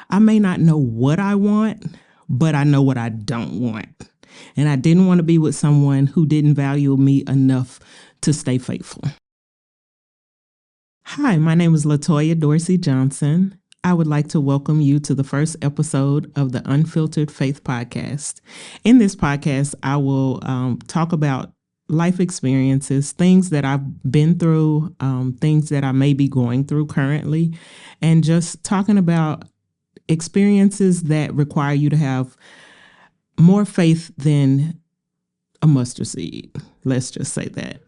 I may not know what I want, but I know what I don't want. And I didn't want to be with someone who didn't value me enough to stay faithful. Hi, my name is LaToya Dorsey-Johnson. I would like to welcome you to the first episode of the Unfiltered Faith podcast. In this podcast, I will talk about life experiences, things that I've been through, things that I may be going through currently, and just talking about experiences that require you to have more faith than a mustard seed. Let's just say that.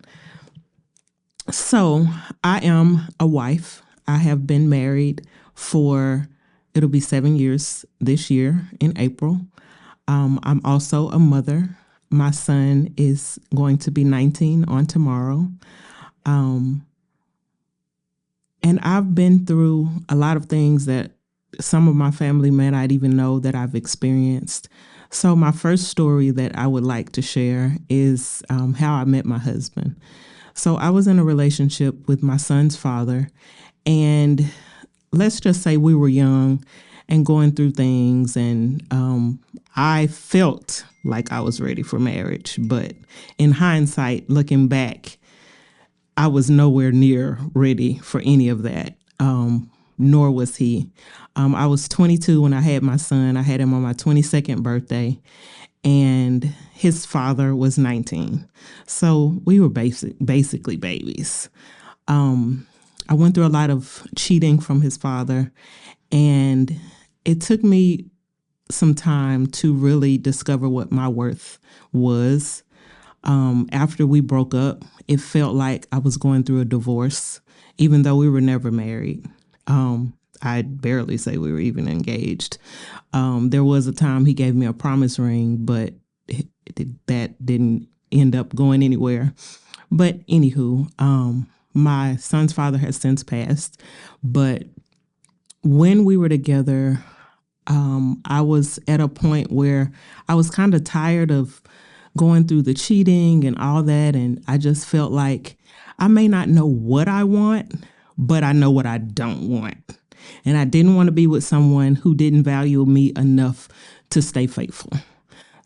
So I am a wife. I have been married it'll be 7 years this year in April. I'm also a mother. My son is going to be 19 on tomorrow. And I've been through a lot of things that some of my family may not even know that I've experienced. So my first story that I would like to share is how I met my husband. So I was in a relationship with my son's father, and let's just say we were young and going through things, and I felt like I was ready for marriage. But in hindsight, looking back, I was nowhere near ready for any of that, nor was he. I was 22 when I had my son. I had him on my 22nd birthday, and his father was 19. So we were basically babies. I went through a lot of cheating from his father, and it took me some time to really discover what my worth was. After we broke up, it felt like I was going through a divorce, even though we were never married. I'd barely say we were even engaged. There was a time he gave me a promise ring, but that didn't end up going anywhere. But anywho, my son's father has since passed. But when we were together, I was at a point where I was kind of tired of going through the cheating and all that. And I just felt like I may not know what I want, but I know what I don't want. And I didn't want to be with someone who didn't value me enough to stay faithful.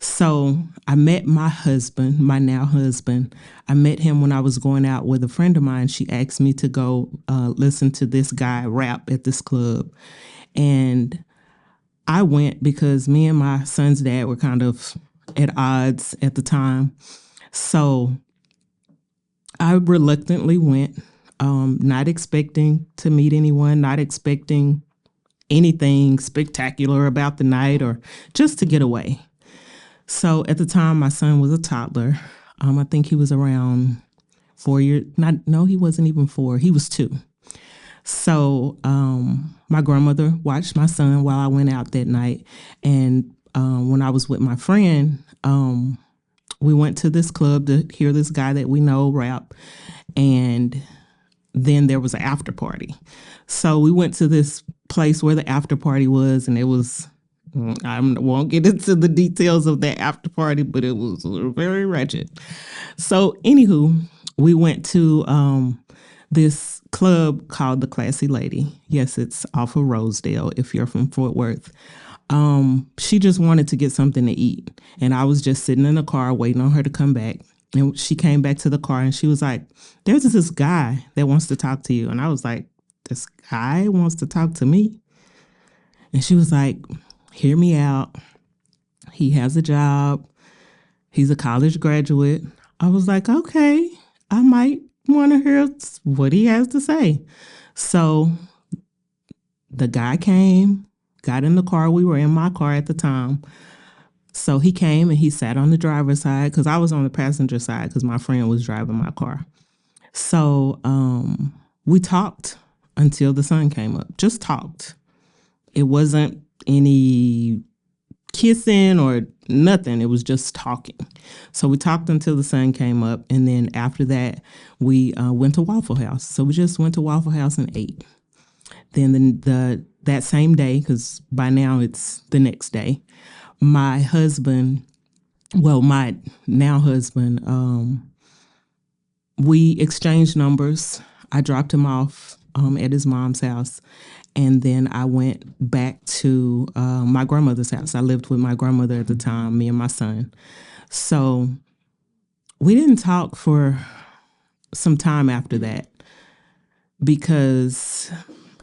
So I met my husband, my now husband. I met him when I was going out with a friend of mine. She asked me to go listen to this guy rap at this club. And I went because me and my son's dad were kind of at odds at the time. So I reluctantly went. Not expecting to meet anyone, not expecting anything spectacular about the night or just to get away. So at the time, my son was a toddler. I think he was around 4 years. He wasn't even 4. He was 2. So my grandmother watched my son while I went out that night. And when I was with my friend, we went to this club to hear this guy that we know rap. And then there was an after party. So we went to this place where the after party was, and it was, I won't get into the details of that after party, but it was very wretched. So anywho, we went to this club called the Classy Lady. Yes, it's off of Rosedale if you're from Fort Worth. She just wanted to get something to eat. And I was just sitting in the car waiting on her to come back. And she came back to the car and she was like, there's this guy that wants to talk to you. And I was like, this guy wants to talk to me? And she was like, hear me out. He has a job. He's a college graduate. I was like, okay, I might want to hear what he has to say. So the guy came, got in the car. We were in my car at the time. So he came and he sat on the driver's side because I was on the passenger side because my friend was driving my car. So we talked until the sun came up. Just talked. It wasn't any kissing or nothing. It was just talking. So we talked until the sun came up. And then after that, we went to Waffle House. So we just went to Waffle House and ate. Then that same day, because by now it's the next day, my now husband, we exchanged numbers. I dropped him off at his mom's house. And then I went back to my grandmother's house. I lived with my grandmother at the time, me and my son. So we didn't talk for some time after that because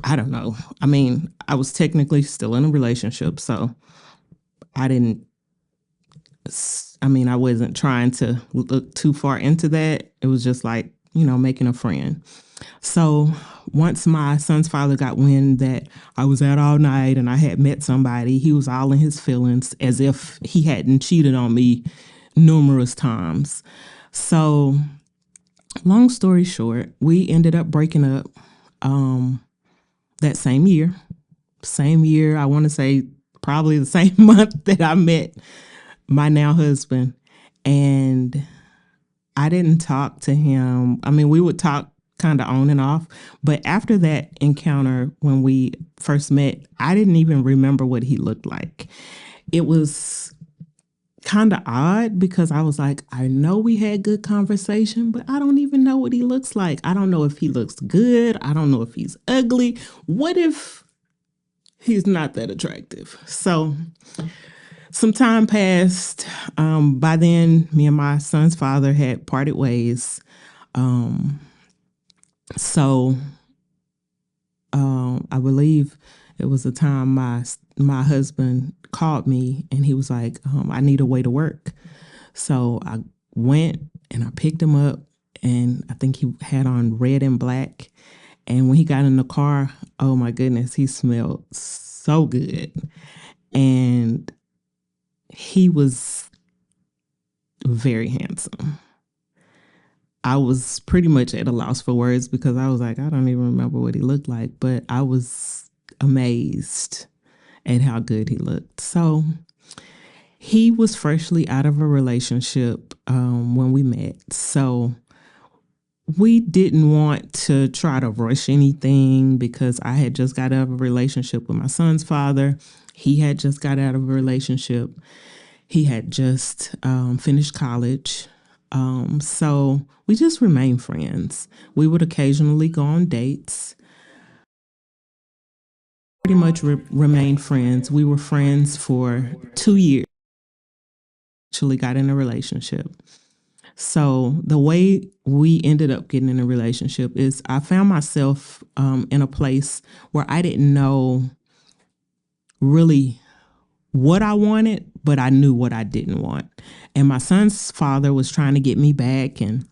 I don't know. I mean, I was technically still in a relationship, so I didn't, I wasn't trying to look too far into that. It was just like, making a friend. So once my son's father got wind that I was out all night and I had met somebody, he was all in his feelings as if he hadn't cheated on me numerous times. So long story short, we ended up breaking up that same year. I want to say probably the same month that I met my now husband. And I didn't talk to him. I mean, we would talk kind of on and off. But after that encounter, when we first met, I didn't even remember what he looked like. It was kind of odd because I was like, I know we had good conversation, but I don't even know what he looks like. I don't know if he looks good. I don't know if he's ugly. What if he's not that attractive? So some time passed. By then, me and my son's father had parted ways. So I believe it was the time my husband called me and he was like, I need a way to work. So I went and I picked him up, and I think he had on red and black. And when he got in the car, oh my goodness, he smelled so good. And he was very handsome. I was pretty much at a loss for words because I was like, I don't even remember what he looked like, but I was amazed at how good he looked. So he was freshly out of a relationship when we met. So we didn't want to try to rush anything because I had just got out of a relationship with my son's father. He had just got out of a relationship. He had just finished college. So we just remained friends. We would occasionally go on dates. Pretty much remained friends. We were friends for 2 years. Actually got in a relationship. So the way we ended up getting in a relationship is I found myself in a place where I didn't know really what I wanted, but I knew what I didn't want. And my son's father was trying to get me back, and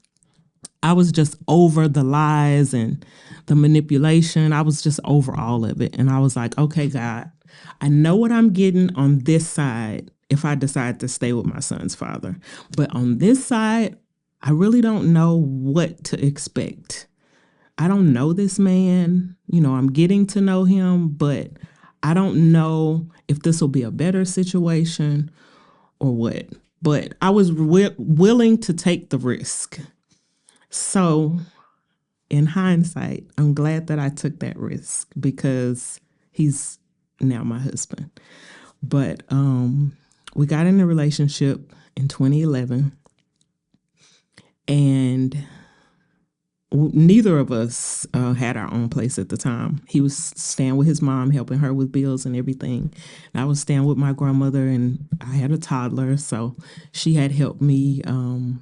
I was just over the lies and the manipulation. I was just over all of it. And I was like, okay, God, I know what I'm getting on this side if I decide to stay with my son's father. But on this side, I really don't know what to expect. I don't know this man. I'm getting to know him, but I don't know if this will be a better situation or what. But I was willing to take the risk. So in hindsight, I'm glad that I took that risk because he's now my husband. But we got in a relationship in 2011, and neither of us had our own place at the time. He was staying with his mom, helping her with bills and everything. And I was staying with my grandmother, and I had a toddler, so she had helped me.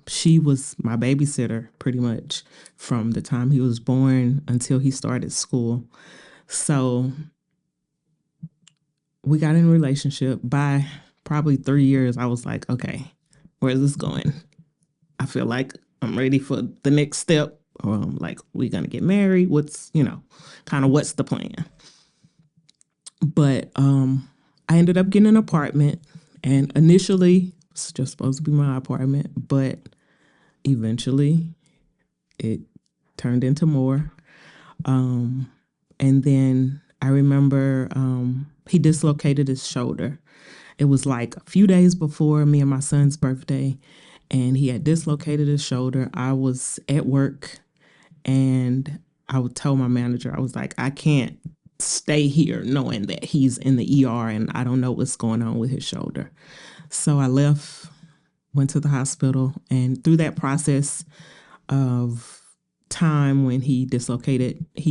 She was my babysitter pretty much from the time he was born until he started school. So we got in a relationship. By probably 3 years, I was like, okay, where's this going? I feel like I'm ready for the next step. Like, we're going to get married. What's the plan? But I ended up getting an apartment, and initially it's just supposed to be my apartment, but eventually it turned into more. And then I remember he dislocated his shoulder. It was like a few days before me and my son's birthday, and he had dislocated his shoulder. I was at work, and I would tell my manager, I was like, I can't stay here knowing that he's in the ER and I don't know what's going on with his shoulder. So I left, went to the hospital, and through that process of time when he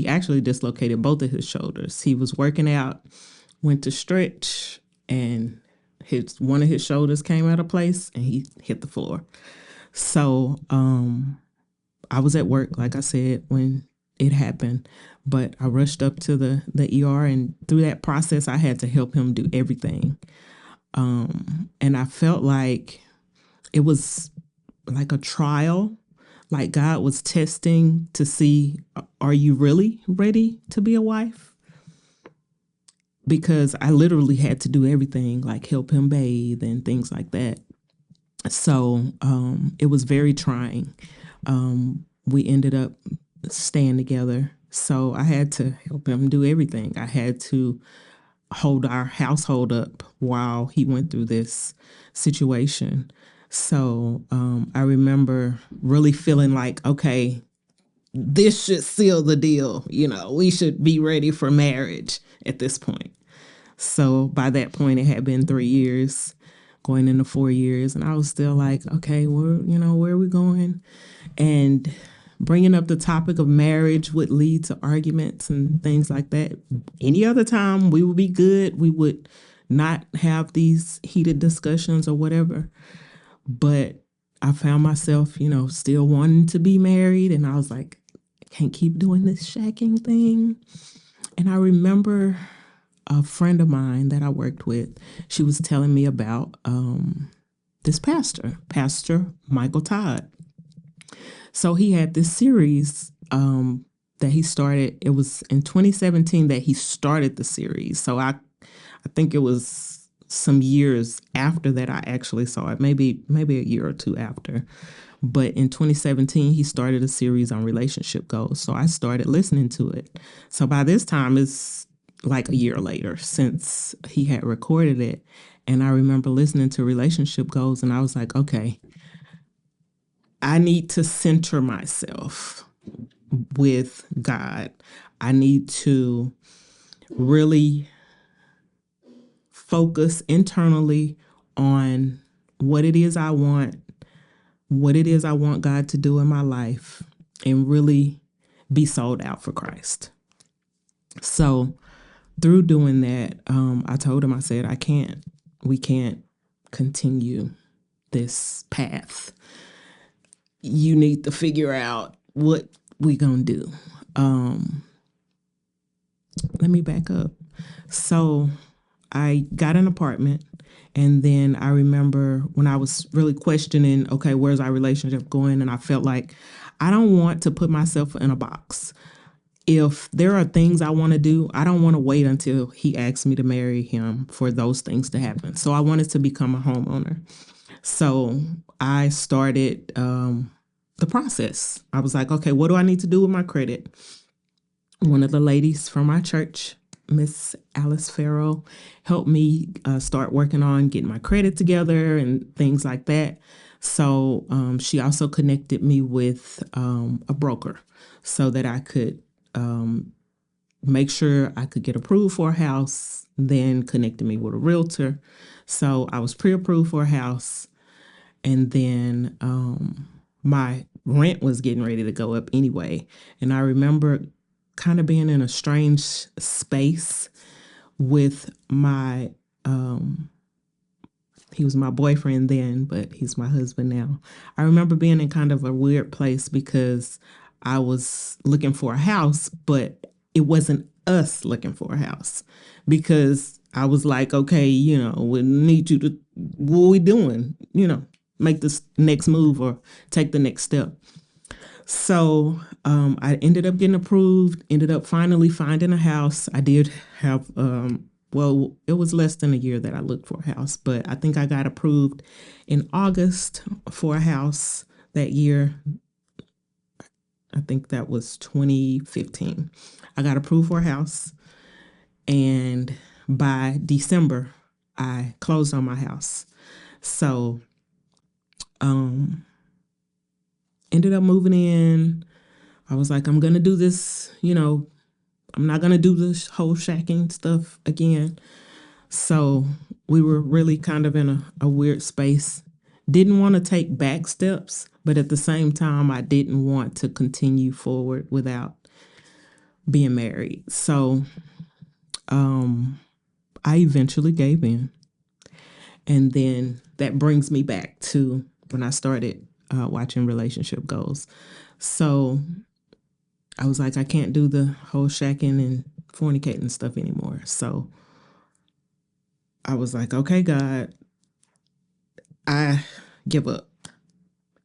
actually dislocated both of his shoulders. He was working out, went to stretch, and one of his shoulders came out of place and he hit the floor. So I was at work, like I said, when it happened, but I rushed up to the ER, and through that process, I had to help him do everything. And I felt like it was like a trial, like God was testing to see, are you really ready to be a wife? Because I literally had to do everything, like help him bathe and things like that. So it was very trying. We ended up staying together. So I had to help him do everything. I had to hold our household up while he went through this situation. So I remember really feeling like, okay, this should seal the deal. We should be ready for marriage at this point. So by that point, it had been 3 years, going into 4 years. And I was still like, okay, where are we going? And bringing up the topic of marriage would lead to arguments and things like that. Any other time, we would be good. We would not have these heated discussions or whatever. But I found myself, still wanting to be married. And I was like, I can't keep doing this shacking thing. And I remember a friend of mine that I worked with, she was telling me about this Pastor Michael Todd. So he had this series that he started. It was in 2017 that he started the series. So I think it was some years after that I actually saw it, maybe a year or two after. But in 2017, he started a series on relationship goals. So I started listening to it. So by this time, it's like a year later since he had recorded it. And I remember listening to relationship goals, and I was like, okay, I need to center myself with God. I need to really focus internally on what it is I want God to do in my life, and really be sold out for Christ. So through doing that, I told him, I said, we can't continue this path. You need to figure out what we gonna do. Let me back up. So I got an apartment, and then I remember when I was really questioning, okay, where's our relationship going? And I felt like I don't want to put myself in a box. If there are things I want to do, I don't want to wait until he asks me to marry him for those things to happen. So I wanted to become a homeowner. So I started the process. I was like, okay, what do I need to do with my credit? One of the ladies from my church, Miss Alice Farrell, helped me start working on getting my credit together and things like that. So she also connected me with a broker so that I could make sure I could get approved for a house, then connected me with a realtor. So I was pre-approved for a house, and then my rent was getting ready to go up anyway. And I remember kind of being in a strange space with my, he was my boyfriend then, but he's my husband now. I remember being in kind of a weird place because I was looking for a house, but it wasn't us looking for a house, because I was like, okay, we need you to, what are we doing? Make this next move or take the next step. So I ended up getting approved, ended up finally finding a house. I did have, it was less than a year that I looked for a house, but I think I got approved in August for a house that year. I think that was 2015. I got approved for a house, and by December, I closed on my house. So ended up moving in. I was like, I'm going to do this, I'm not going to do this whole shacking stuff again. So we were really kind of in a weird space. Didn't want to take back steps, But at the same time, I didn't want to continue forward without being married. So I eventually gave in. And then that brings me back to when I started watching Relationship Goals. So I was like, I can't do the whole shacking and fornicating stuff anymore. So I was like, okay, God, I give up.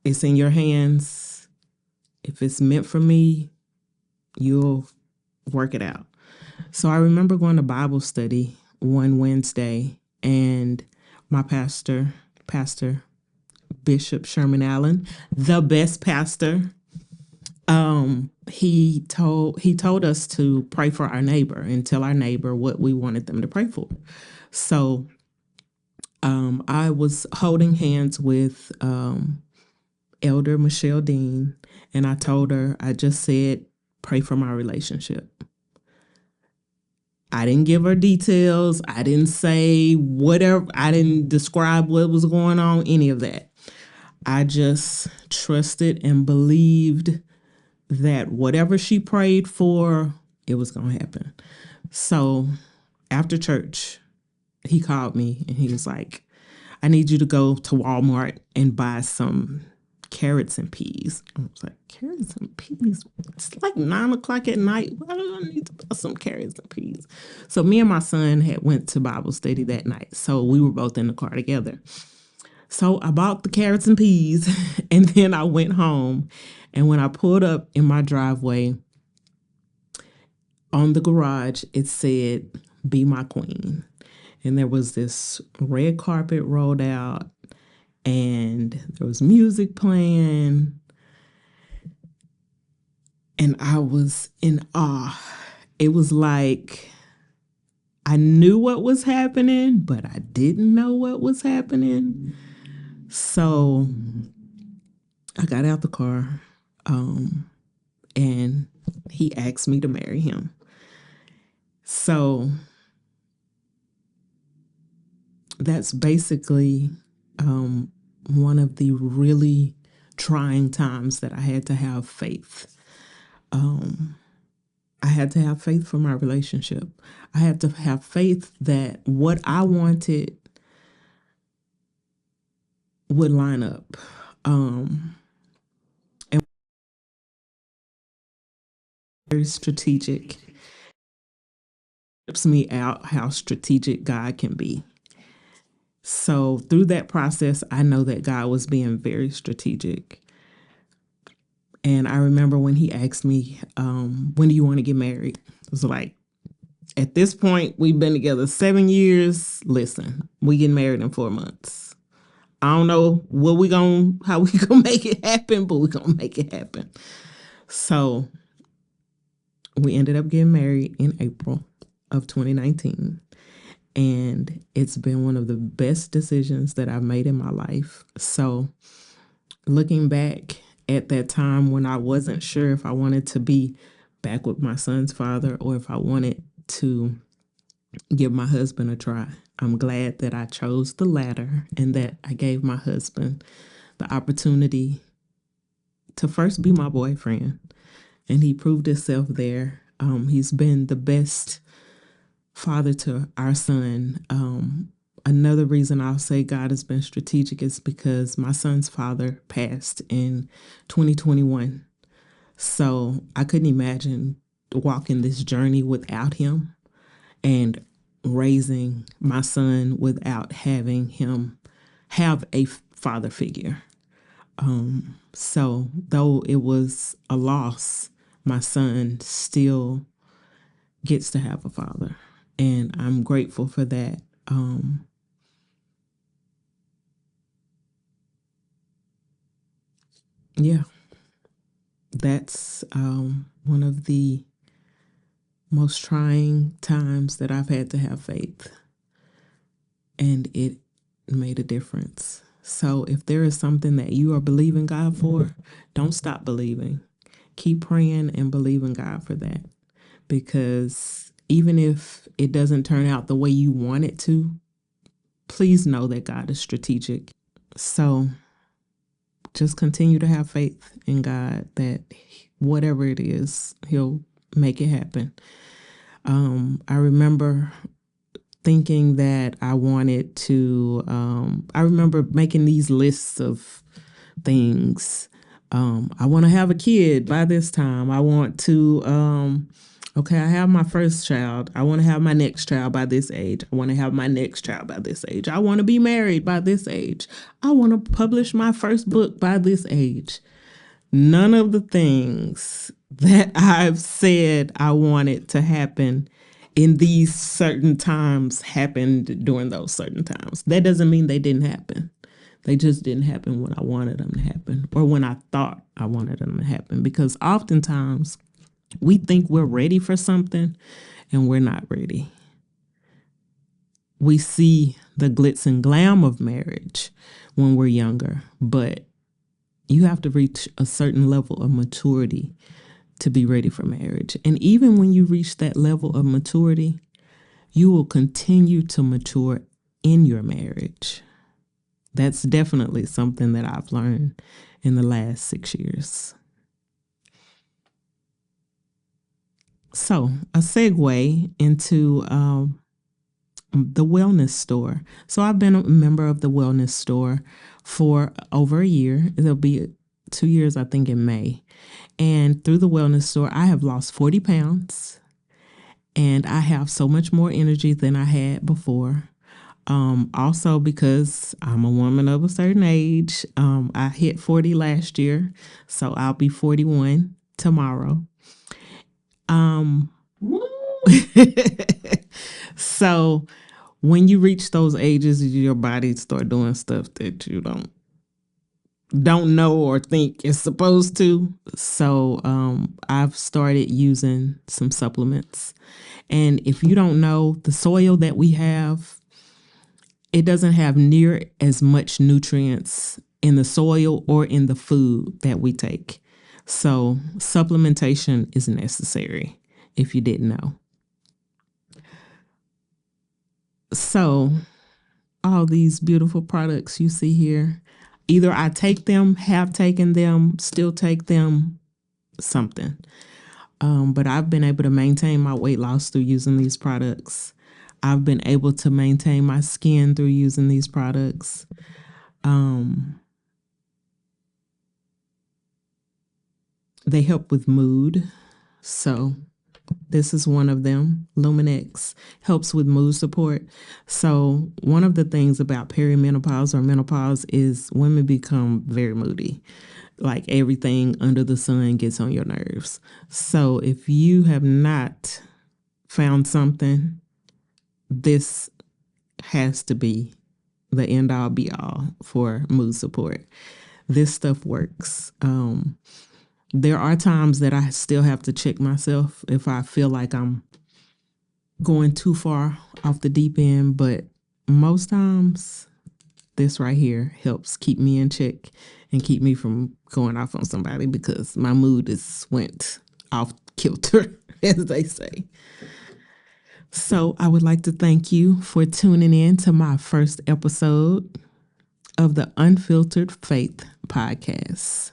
It's in your hands. If it's meant for me, you'll work it out. So I remember going to Bible study one Wednesday, and my pastor, Bishop Sherman Allen, the best pastor, he told us to pray for our neighbor and tell our neighbor what we wanted them to pray for. So I was holding hands with Elder Michelle Dean, and I told her, I just said, pray for my relationship. I didn't give her details. I didn't say whatever. I didn't describe what was going on, any of that. I just trusted and believed that whatever she prayed for, it was going to happen. So after church, he called me and he was like, I need you to go to Walmart and buy some carrots and peas. I was like, carrots and peas? It's like 9:00 at night. Why do I need to buy some carrots and peas? So me and my son had went to Bible study that night. So we were both in the car together. So I bought the carrots and peas, and then I went home. And when I pulled up in my driveway, on the garage, it said, be my queen. And there was this red carpet rolled out, and there was music playing, and I was in awe. It was like I knew what was happening, but I didn't know what was happening. So I got out the car, and he asked me to marry him. So that's basically one of the really trying times that I had to have faith. I had to have faith for my relationship. I had to have faith that what I wanted would line up. And very strategic. It trips me out how strategic God can be. So through that process, I know that God was being very strategic. And I remember when he asked me, when do you want to get married? I was like, at this point, we've been together 7 years. Listen, we get married in 4 months. I don't know how we gonna make it happen, but we're gonna make it happen. So we ended up getting married in April of 2019. And it's been one of the best decisions that I've made in my life. So looking back at that time when I wasn't sure if I wanted to be back with my son's father or if I wanted to give my husband a try, I'm glad that I chose the latter and that I gave my husband the opportunity to first be my boyfriend. And he proved himself there. He's been the best father to our son. Another reason I'll say God has been strategic is because my son's father passed in 2021. So I couldn't imagine walking this journey without him and raising my son without having him have a father figure. So though it was a loss, my son still gets to have a father. And I'm grateful for that. Yeah, that's one of the most trying times that I've had to have faith. And it made a difference. So if there is something that you are believing God for, don't stop believing. Keep praying and believing God for that. Because even if it doesn't turn out the way you want it to, please know that God is strategic. So just continue to have faith in God that whatever it is, He'll make it happen. I remember thinking that I wanted to, I remember making these lists of things. I want to have a kid by this time. I want to, okay, I have my first child. I want to have my next child by this age. I want to have my next child by this age. I want to be married by this age. I want to publish my first book by this age. None of the things that I've said I wanted to happen in these certain times happened during those certain times. That doesn't mean they didn't happen. They just didn't happen when I wanted them to happen or when I thought I wanted them to happen. Because oftentimes we think we're ready for something and we're not ready. We see the glitz and glam of marriage when we're younger, but you have to reach a certain level of maturity to be ready for marriage. And even when you reach that level of maturity, you will continue to mature in your marriage. That's definitely something that I've learned in the last 6 years. So, a segue into the wellness store. So I've been a member of the wellness store for over a year. It'll be 2 years, I think, in May. And through the wellness store, I have lost 40 pounds and I have so much more energy than I had before. Also because I'm a woman of a certain age. I hit 40 last year, so I'll be 41 tomorrow. So when you reach those ages, your body start doing stuff that you don't know or think it's supposed to. So I've started using some supplements. And if you don't know, the soil that we have, it doesn't have near as much nutrients in the soil or in the food that we take. So supplementation is necessary if you didn't know. So all these beautiful products you see here, either I take them, have taken them, still take them, something. But I've been able to maintain my weight loss through using these products. I've been able to maintain my skin through using these products. They help with mood. So this is one of them. Luminex helps with mood support. So one of the things about perimenopause or menopause is women become very moody. Like everything under the sun gets on your nerves. So if you have not found something, this has to be the end all be all for mood support. This stuff works. There are times that I still have to check myself if I feel like I'm going too far off the deep end, but most times this right here helps keep me in check and keep me from going off on somebody because my mood is went off kilter, as they say. So I would like to thank you for tuning in to my first episode of the Unfiltered Faith podcast.